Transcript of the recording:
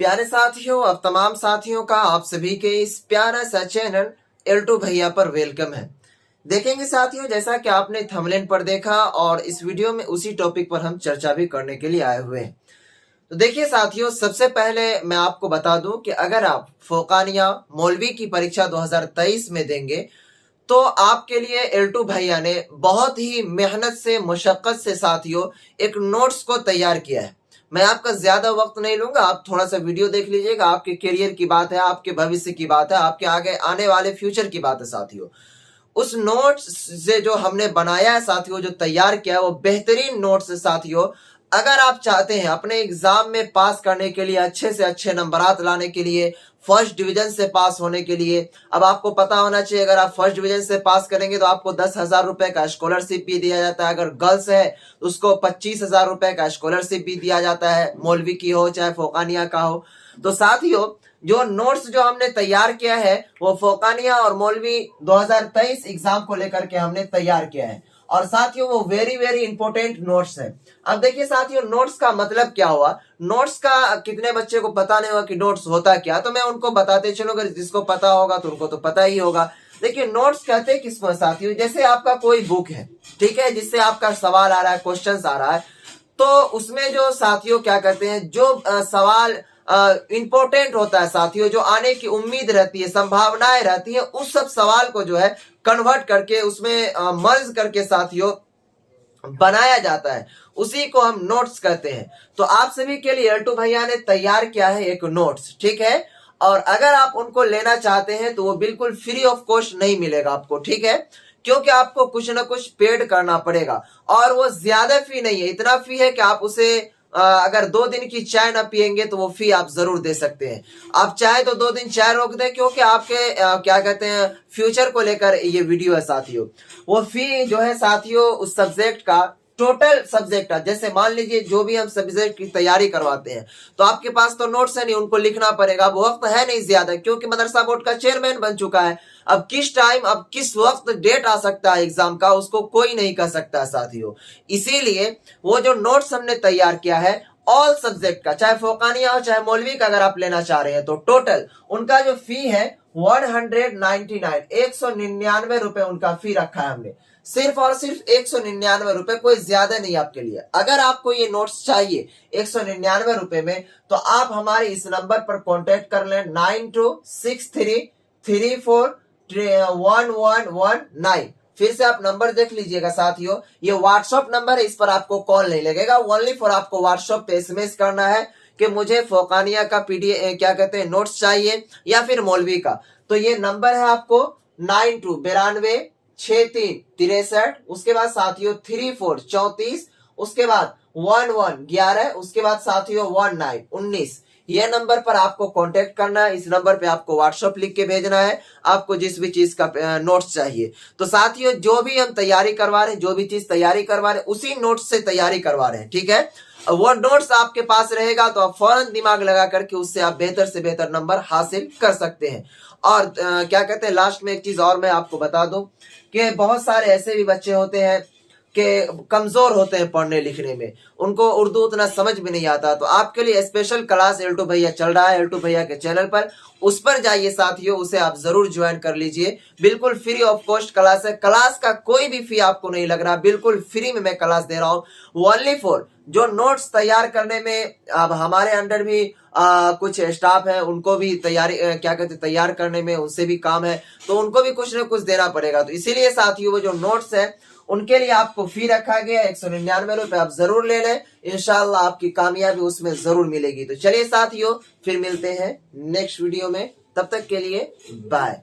प्यारे साथियों, अब तमाम साथियों का आप सभी के इस प्यारा सा चैनल एल्टो भैया पर वेलकम है। देखेंगे साथियों, जैसा कि आपने थंबनेल पर देखा और इस वीडियो में उसी टॉपिक पर हम चर्चा भी करने के लिए आए हुए हैं। तो देखिए साथियों, सबसे पहले मैं आपको बता दूं कि अगर आप फोकानिया मौलवी की परीक्षा 2023 में देंगे तो आपके लिए एल्टो भैया ने बहुत ही मेहनत से, मुशक्कत से साथियों एक नोट्स को तैयार किया है। मैं आपका ज्यादा वक्त नहीं लूंगा, आप थोड़ा सा वीडियो देख लीजिएगा। आपके करियर की बात है, आपके भविष्य की बात है, आपके आगे आने वाले फ्यूचर की बात है साथियों। उस नोट्स से जो हमने बनाया है साथियों, जो तैयार किया है वो बेहतरीन नोट्स है साथियों। अगर आप चाहते हैं अपने एग्जाम में पास करने के लिए, अच्छे से अच्छे नंबरात लाने के लिए, फर्स्ट डिवीजन से पास होने के लिए, अब आपको पता होना चाहिए अगर आप फर्स्ट डिवीजन से पास करेंगे तो आपको 10,000 रुपए का स्कॉलरशिप भी दिया जाता है। अगर गर्ल्स है तो उसको 25,000 रुपए का स्कॉलरशिप भी दिया जाता है, मौलवी की हो चाहे फोकानिया का हो। तो साथियों, जो नोट्स जो हमने तैयार किया है वो फोकानिया और मौलवी 2023 एग्जाम को लेकर के हमने तैयार किया है, और साथियों वो वेरी वेरी इंपॉर्टेंट नोट्स है। अब देखिए साथियों, नोट्स का मतलब क्या हुआ। नोट्स का कितने बच्चे को पता नहीं होगा कि नोट्स होता क्या, तो मैं उनको बताते चलो, अगर जिसको पता होगा तो उनको तो पता ही होगा। देखिए नोट्स कहते हैं किसको साथियों, जैसे आपका कोई बुक है, ठीक है, जिससे आपका सवाल आ रहा है, क्वेश्चन आ रहा है, तो उसमें जो साथियों क्या कहते हैं, जो सवाल इंपॉर्टेंट होता है साथियों, जो आने की उम्मीद रहती है, संभावनाएं रहती है, उस सब सवाल को जो है कन्वर्ट करके उसमें मर्ज करके साथियों बनाया जाता है, उसी को हम नोट्स कहते हैं। तो आप सभी के लिए एल्टो भैया ने तैयार किया है एक नोट्स, ठीक है। और अगर आप उनको लेना चाहते हैं तो वो बिल्कुल फ्री ऑफ कॉस्ट नहीं मिलेगा आपको, ठीक है, क्योंकि आपको कुछ ना कुछ पेड करना पड़ेगा। और वो ज्यादा फी नहीं है, इतना फी है कि आप उसे अगर 2 दिन की चाय ना पियेंगे तो वो फी आप जरूर दे सकते हैं। आप चाहे तो 2 दिन चाय रोक दें, क्योंकि आपके क्या कहते हैं फ्यूचर को लेकर ये वीडियो है साथियों। वो फी जो है साथियों उस सब्जेक्ट का, टोटल सब्जेक्ट का, जैसे मान लीजिए जो भी हम सब्जेक्ट की तैयारी करवाते हैं तो आपके पास तो नोट्स है नहीं, उनको लिखना पड़ेगा, अब वक्त है नहीं ज्यादा, क्योंकि मदरसा बोर्ड का चेयरमैन बन चुका है। अब किस टाइम, अब किस वक्त डेट आ सकता है एग्जाम का, उसको कोई नहीं कह सकता साथियों। इसीलिए वो जो नोट्स हमने तैयार किया है ऑल सब्जेक्ट का, चाहे फोकानिया हो चाहे मौलवी का, अगर आप लेना चाह रहे हैं तो टोटल उनका जो फी है 199 रुपए उनका फी रखा है हमने, सिर्फ और सिर्फ 199 रुपए, कोई ज्यादा नहीं आपके लिए। अगर आपको ये नोट्स चाहिए 199 रुपए में, तो आप हमारे इस नंबर पर कांटेक्ट कर लें 9263341119। फिर से आप नंबर देख लीजिएगा साथियों, ये व्हाट्सएप नंबर है, इस पर आपको कॉल नहीं लगेगा, ओनली फॉर आपको व्हाट्सएप पे एसएमएस करना है कि मुझे फोकानिया का पीडीएफ क्या कहते हैं नोट्स चाहिए या फिर मौलवी का। तो ये नंबर है आपको 92926363, उसके बाद साथियों 3434, उसके बाद 1111, उसके बाद साथियों 1919। ये नंबर पर आपको कांटेक्ट करना है। इस नंबर पे आपको व्हाट्सएप लिख के भेजना है आपको जिस भी चीज का नोट्स चाहिए। तो साथियों जो भी हम तैयारी करवा रहे हैं, जो भी चीज तैयारी करवा रहे हैं, उसी नोट्स से तैयारी करवा रहे हैं, ठीक है। वो नोट्स आपके पास रहेगा तो आप फौरन दिमाग लगा करके उससे आप बेहतर से बेहतर नंबर हासिल कर सकते हैं। और क्या कहते हैं, लास्ट में एक चीज और मैं आपको बता दूं कि बहुत सारे ऐसे भी बच्चे होते हैं कि कमजोर होते हैं पढ़ने लिखने में, उनको उर्दू उतना समझ में नहीं आता, तो आपके लिए स्पेशल क्लास एल्टो भैया चल रहा है एल्टो भैया के चैनल पर, उस पर जाइए साथियों, उसे आप जरूर ज्वाइन कर लीजिए। बिल्कुल फ्री ऑफ कॉस्ट क्लास है, क्लास का कोई भी फी आपको नहीं लग रहा, बिल्कुल फ्री में मैं क्लास दे रहा हूँ, ओनली फॉर जो नोट्स तैयार करने में। अब हमारे अंडर भी कुछ स्टाफ है, उनको भी तैयारी क्या कहते हैं तैयार करने में उनसे भी काम है, तो उनको भी कुछ न कुछ देना पड़ेगा। तो इसीलिए साथियों वो जो नोट्स है उनके लिए आपको फी रखा गया 199 रुपए, आप जरूर ले लें, इंशाल्लाह आपकी कामयाबी उसमें जरूर मिलेगी। तो चलिए साथियों, फिर मिलते हैं नेक्स्ट वीडियो में, तब तक के लिए बाय।